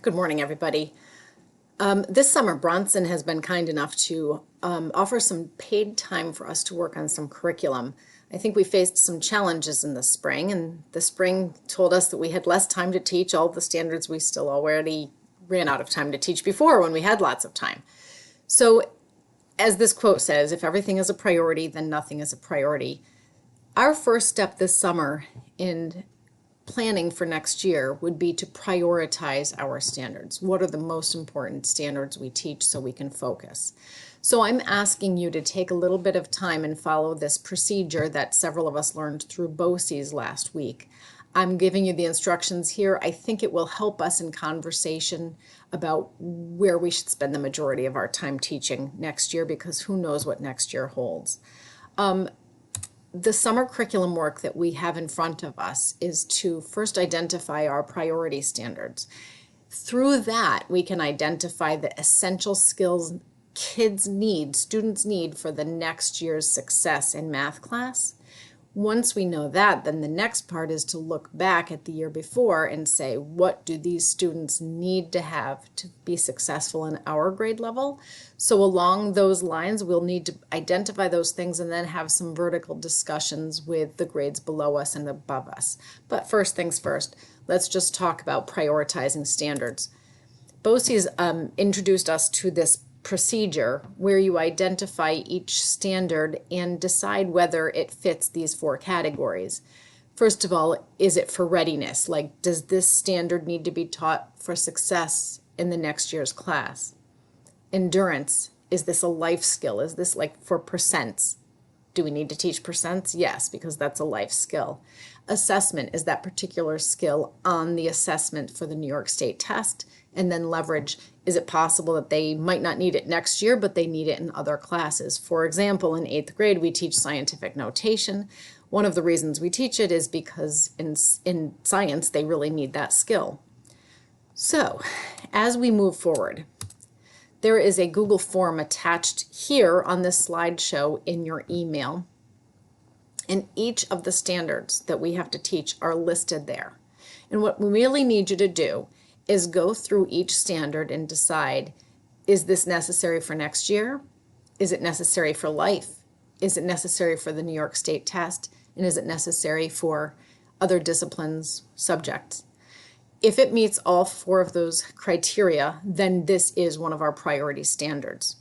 Good morning, everybody. This summer, Bronson has been kind enough to offer some paid time for us to work on some curriculum. I think we faced some challenges in the spring, and the spring told us that we had less time to teach all the standards we still already ran out of time to teach before when we had lots of time. So, as this quote says, if everything is a priority, then nothing is a priority. Our first step this summer in planning for next year would be to prioritize our standards. What are the most important standards we teach so we can focus? So I'm asking you to take a little bit of time and follow this procedure that several of us learned through BOCES last week. I'm giving you the instructions here. I think it will help us in conversation about where we should spend the majority of our time teaching next year, because who knows what next year holds. The summer curriculum work that we have in front of us is to first identify our priority standards. Through that, we can identify the essential skills kids need, students need for the next year's success in math class. Once we know that, then the next part is to look back at the year before and say, what do these students need to have to be successful in our grade level? So along those lines, we'll need to identify those things and then have some vertical discussions with the grades below us and above us. But first things first, let's just talk about prioritizing standards. BOCES introduced us to this procedure where you identify each standard and decide whether it fits these four categories. First of all, is it for readiness? Like, does this standard need to be taught for success in the next year's class? Endurance, is this a life skill? Is this like for percents? Do we need to teach percents? Yes, because that's a life skill. Assessment, is that particular skill on the assessment for the New York State test? And then leverage, is it possible that they might not need it next year, but they need it in other classes? For example, in 8th grade, we teach scientific notation. One of the reasons we teach it is because in science, they really need that skill. So, as we move forward, there is a Google form attached here on this slideshow in your email. And each of the standards that we have to teach are listed there. And what we really need you to do is go through each standard and decide, is this necessary for next year? Is it necessary for life? Is it necessary for the New York State test? And is it necessary for other disciplines, subjects? If it meets all four of those criteria, then this is one of our priority standards.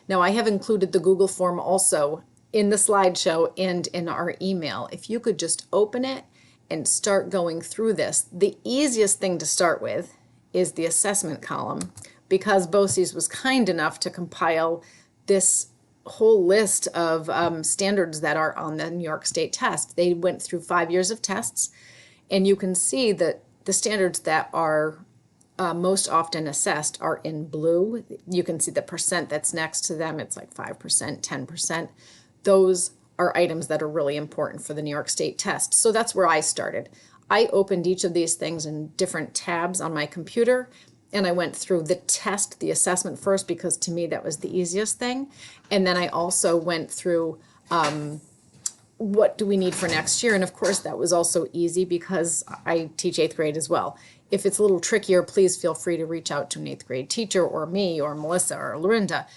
Now, I have included the Google form also in the slideshow and in our email. If you could just open it and start going through this, the easiest thing to start with is the assessment column, because BOCES was kind enough to compile this whole list of standards that are on the New York State test. They went through 5 years of tests, and you can see that the standards that are most often assessed are in blue. You can see the percent that's next to them. It's like 5%, 10%. Those are items that are really important for the New York State test. So that's where I started. I opened each of these things in different tabs on my computer, and I went through the test, the assessment first, because to me that was the easiest thing. And then I also went through what do we need for next year? And of course that was also easy because I teach 8th grade as well. If it's a little trickier, please feel free to reach out to an 8th grade teacher or me or Melissa or Lorinda.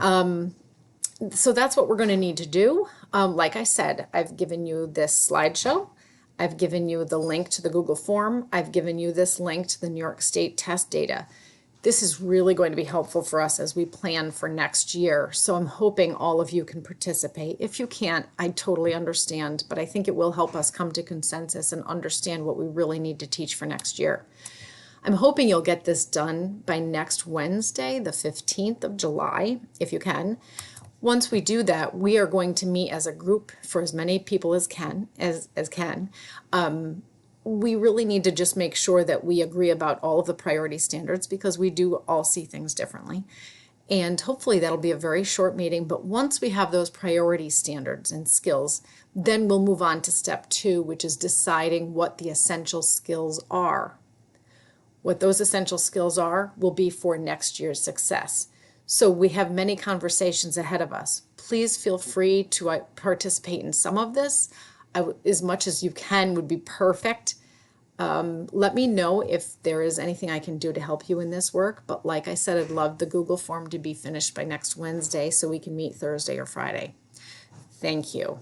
So that's what we're going to need to do. Like I said, I've given you this slideshow. I've given you the link to the Google form. I've given you this link to the New York State test data. This is really going to be helpful for us as we plan for next year. So I'm hoping all of you can participate. If you can't, I totally understand, but I think it will help us come to consensus and understand what we really need to teach for next year. I'm hoping you'll get this done by next Wednesday, the 15th of July, if you can. Once we do that, we are going to meet as a group for as many people as can. We really need to just make sure that we agree about all of the priority standards, because we do all see things differently. And hopefully that'll be a very short meeting. But once we have those priority standards and skills, then we'll move on to step 2, which is deciding what the essential skills are. What those essential skills are will be for next year's success. So we have many conversations ahead of us. Please feel free to participate in some of this. As much as you can would be perfect. Let me know if there is anything I can do to help you in this work. But like I said, I'd love the Google form to be finished by next Wednesday so we can meet Thursday or Friday. Thank you.